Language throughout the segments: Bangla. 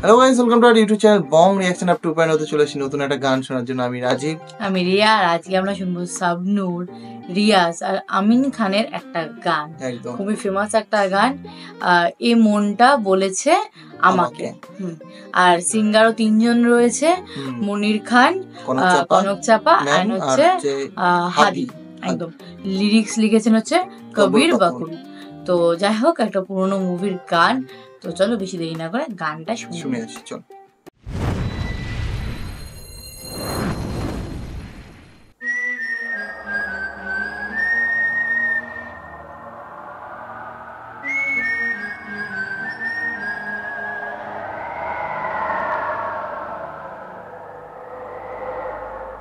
Hello guys, welcome to our YouTube channel Bong reaction up 2.0 তে চলে এসেছি নতুন একটা গান শোনার জন্য। আমি রাজীব, আমি রিয়া, আর আজকে আমরা শুনবো শাবনূর, রিয়াজ আর আমিন খানের একটা গান, একদম খুবই ফেমাস একটা গান, এ মনটা বলেছে আমাকে। আর সিঙ্গারও তিনজন রয়েছে, মনির খান, কনক চাপা আর হচ্ছে হাদি। একদম লিরিক্স লিখেছেন হচ্ছে কবির বাকুল। তো যাই হোক, একটা পুরোনো মুভির গান। তো চলো বেশি দেরি না করে গানটা শুনে আসি। চল।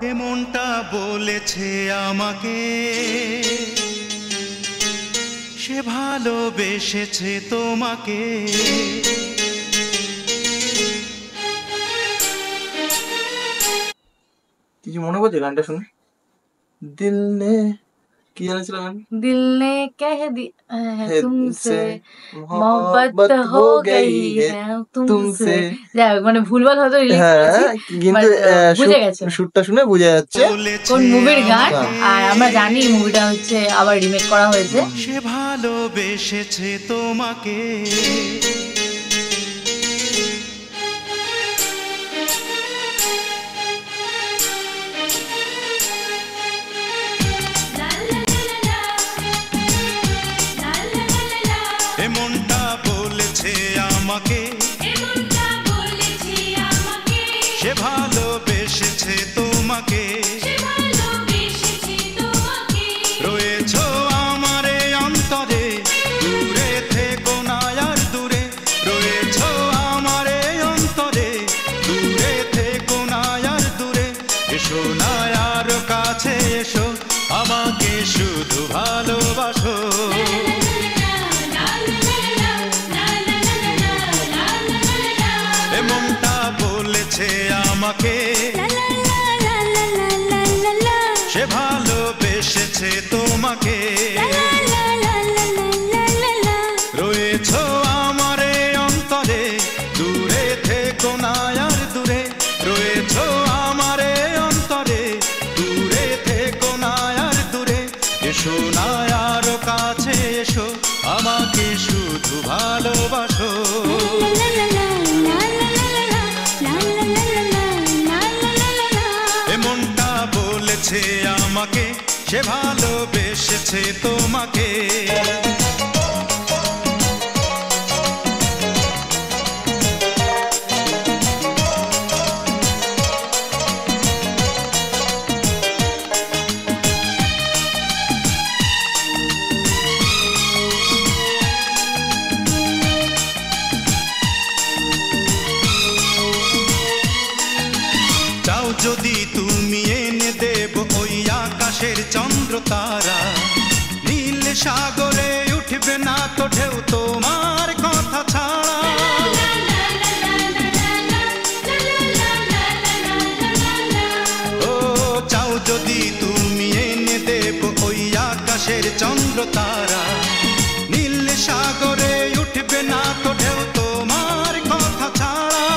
এ মনটা বলেছে আমাকে সে ভালোবেসেছে তোমাকে, কিছু মনে পড়ছে গানটা শুনে? দিল নে কি জানেছিল গান? दिल ने कह दिया है तुमसे मोहब्बत हो गई है तुमसे। যাই হোক, মানে ভুলভাল হয়তো কিন্তু সুরটা শুনে বোঝা যাচ্ছে কোন মুভির গান। আর আমরা জানি মুভিটা হচ্ছে আবার রিমেক করা হয়েছে। সে ভালোবেসেছে তোমাকে, মনটা বলেছে আমাকে সে ভালোবেসেছে তোমাকে, রয়েছো আমারে অন্তরে দূরে থেকো না আর দূরে, রয়েছো আমারে অন্তরে দূরে থেকো না আর দূরে, এসো না আর কাছে এসো আমাকে শুধু ভালোবাসো। মনটা বলেছে আমাকে সে ভালোবেসেছে তোমাকে, রয়েছো আমারে অন্তরে দূরে থেকো না আর দূরে, রয়েছো আমারে অন্তরে দূরে থেকো না আর দূরে, এসো না আর কাছে এসো আমাকে শুধু ভালোবাসো। মনটা বলেছে আমাকে সে ভালোবেসেছে তোমাকে, চাও যদি তুমি এনে দেব ওই আকাশের চন্দ্র তারা, নীল সাগরে উঠবে না তো ঢেউ তোমার কথা ছাড়া, ও চাও যদি তুমি এনে দেব ওই আকাশের চন্দ্র তারা, নীল সাগরে উঠবে না তো ঢেউ তোমার কথা ছাড়া,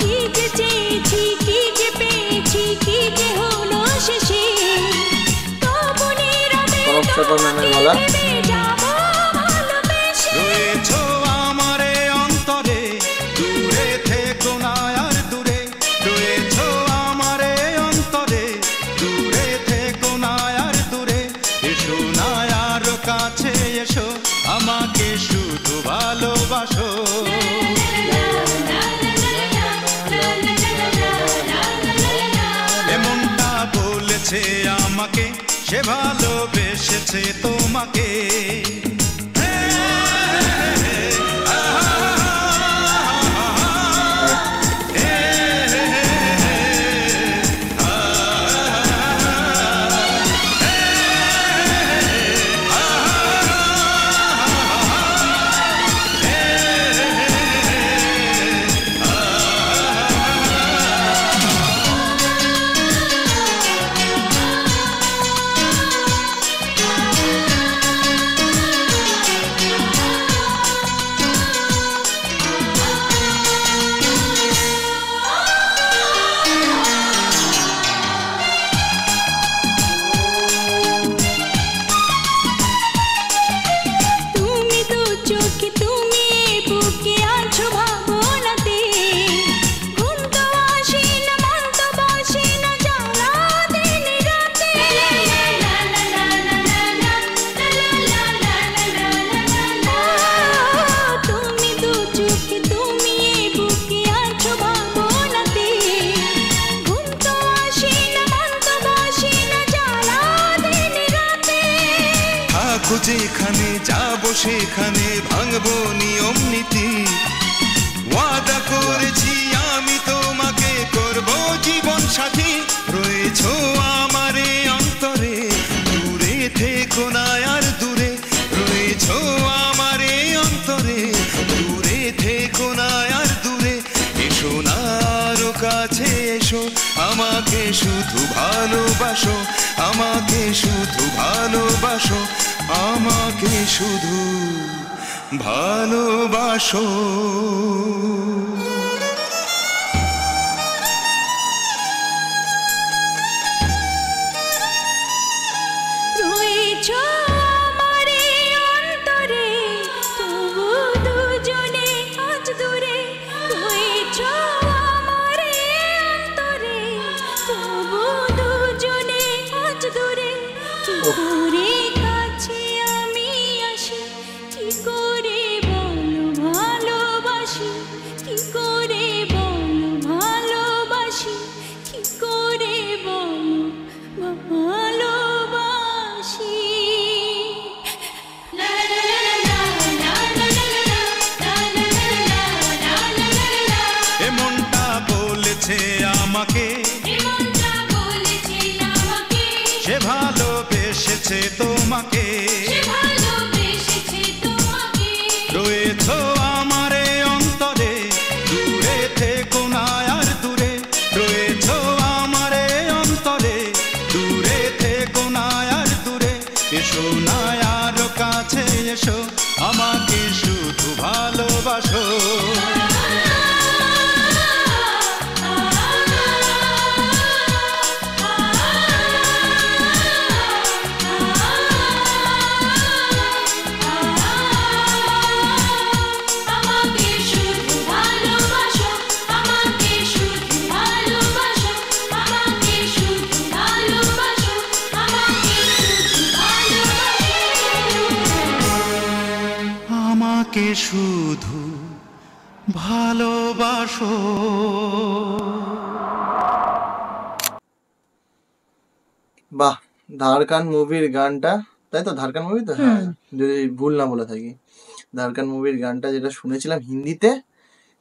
কি যে চেয়েছি কি যে পেয়েছি কি যে হলো শেষে, রয়েছো আমারে অন্তরে দূরে থেকো না আর দূরে, রয়েছো আমারে অন্তরে দূরে থেকো না আর দূরে, এসো না আর কাছে এসো আমাকে শুধু ভালোবাসো। মনটা বলেছে আমাকে সে ভালোবেসেছে তোমাকে, থাকবো যেখানে, যাবো সেখানে, ভাঙবো নিয়ম নীতি। ওয়াদা করেছি আমি তোমাকে, করবো জীবন সাথী। রয়েছো আমারে অন্তরে, দূরে থেকো না আর দূরে। রয়েছো আমারে অন্তরে, দূরে থেকো না আর দূরে। এসো না আরো কাছে এসো, আমাকে শুধু ভালোবাসো, আমাকে শুধু ভালোবাসো, আমাকে শুধু ভালোবাসো। রয়েছো আমারে অন্তরে, তবু দুজনে আজ দূরে। রয়েছো আমারে অন্তরে, তবু দুজনে আজ দূরে। কি করে কাছে আমি আসি, কি করে বলো ভালোবাসি। কি করে বলো ভালোবাসি, কি করে বলো ভালোবাসি। এ মনটা বলেছে আমাকে, সে ভালোবেসেছে তোমাকে। রয়েছো আমারে অন্তরে, দূরে থেকো না আর দূরে। রয়েছো আমারে অন্তরে, দূরে থেকো না আর দূরে। এসো না আরো কাছে এসো, আমাকে শুধু ভালোবাসো। আমাকে শুধু ভালোবাসো, আমাকে শুধু ভালোবাসো, আমাকে শুধু ভালোবাসো, আমাকে শুধু ভালোবাসো। আমাকে শুধু ভালোবাসো। বাহ, ধারকান মুভির গানটা, তাই তো ধারকান মুভি তো, হ্যাঁ যদি ভুল না বলে থাকি। ধারকান মুভির গানটা যেটা শুনেছিলাম হিন্দিতে,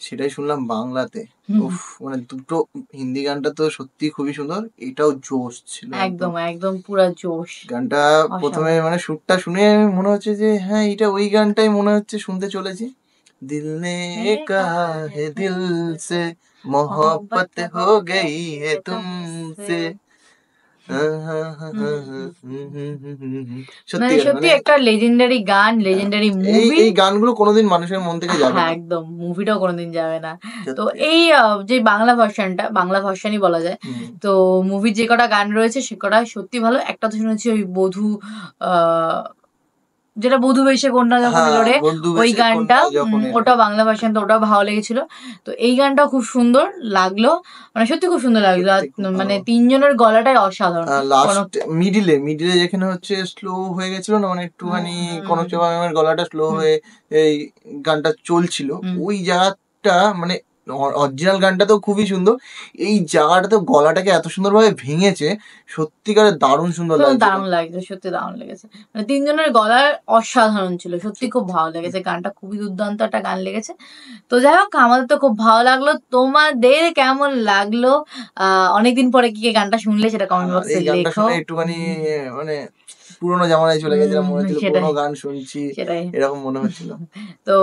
সেটাই শুনলাম বাংলাতে। উফ, মানে দুটো হিন্দি গানটা তো সত্যি খুবই সুন্দর, এটাও জোশ ছিল একদম একদম পুরা জোশ। গানটা প্রথমে মানে সুরটা শুনে মনে হচ্ছে যে হ্যাঁ এটা ওই গানটাই মনে হচ্ছে শুনতে চলেছি। দিল নে কহা হে দিল সে মোহব্বত হো গই হে তুমসে। মানে সত্যি একটা লেজেন্ডারি গান, লেজেন্ডারি মুভি। এই গানগুলো কোনোদিন মানুষের মন থেকে যাবে না। হ্যাঁ একদম, মুভিটাও কোনোদিন যাবে না। তো এই যে বাংলা ভার্সনটা, বাংলা ভার্সনই বলা যায়। তো মুভির যে কটা গান রয়েছে সে কটা সত্যি ভালো। একটা তো শুনেছি ওই বধূ, যেটা বধূ বেশে কন্যা যখন লড়ে, ওই গানটা, ওটা বাংলা ভার্সন, তো ওটাও ভালো লেগেছিল। তো এই গানটাও খুব সুন্দর লাগলো, মানে সত্যি খুব সুন্দর লাগলো। মানে তিনজনের গলাটাই অসাধারণ। লাস্ট মিডিলে যেখানে হচ্ছে স্লো হয়ে গেছিল না, মানে একটুখানি কনক চাপা ম্যামের গলাটা স্লো হয়ে এই গানটা চলছিল, ওই জায়গাটা মানে অরিজিনাল গানটা তো খুবই সুন্দর, এই জায়গাটাতে গলাটাকে এত সুন্দরভাবে ভেঙেছে, সত্যিকারের দারুণ সুন্দর লাগছে, দারুণ লাগছে, সত্যি দারুণ লেগেছে। মানে তিনজনের গলার অসাধারণ ছিল, সত্যি খুব ভালো লেগেছে গানটা, খুবই দুর্দান্ত একটা গান লেগেছে। তো যাই হোক, আমাদের তো খুব ভালো লাগলো। তোমাদের কেমন লাগলো? অনেকদিন পরে কি গানটা শুনলে সেটা কমেন্ট বক্সে লেখো। একটুখানি মানে পুরোনো জামানায় চলে গেছিলাম, মনে হচ্ছিল পুরোনো গান শুনছি, এরকম মনে হচ্ছিল। তো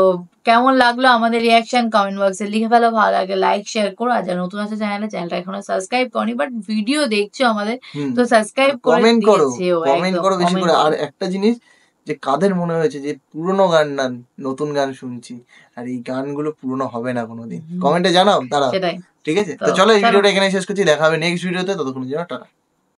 কেমন লাগলো আমাদের রিয়াকশন কমেন্ট বক্সে লিখে ফেলো। ভালো লাগে লাইক শেয়ার করো। আর যারা নতুন আছে চ্যানেলটা এখনো সাবস্ক্রাইব করনি, বাট ভিডিও দেখছো আমাদের, তো সাবস্ক্রাইব করে দিয়েছো, কমেন্ট করো বেশি করে। আর একটা জিনিস, যে কাদের মনে হয়েছে যে পুরোনো গান না নতুন গান শুনছি, আর এই গানগুলো পুরোনো হবে না কোনোদিন, কমেন্টে জানাও তারা। ঠিক আছে, তো চলো এই ভিডিওটা এখানে শেষ করছি, দেখা হবে নেক্সট ভিডিওতে, ততক্ষণ জন্য টাটা।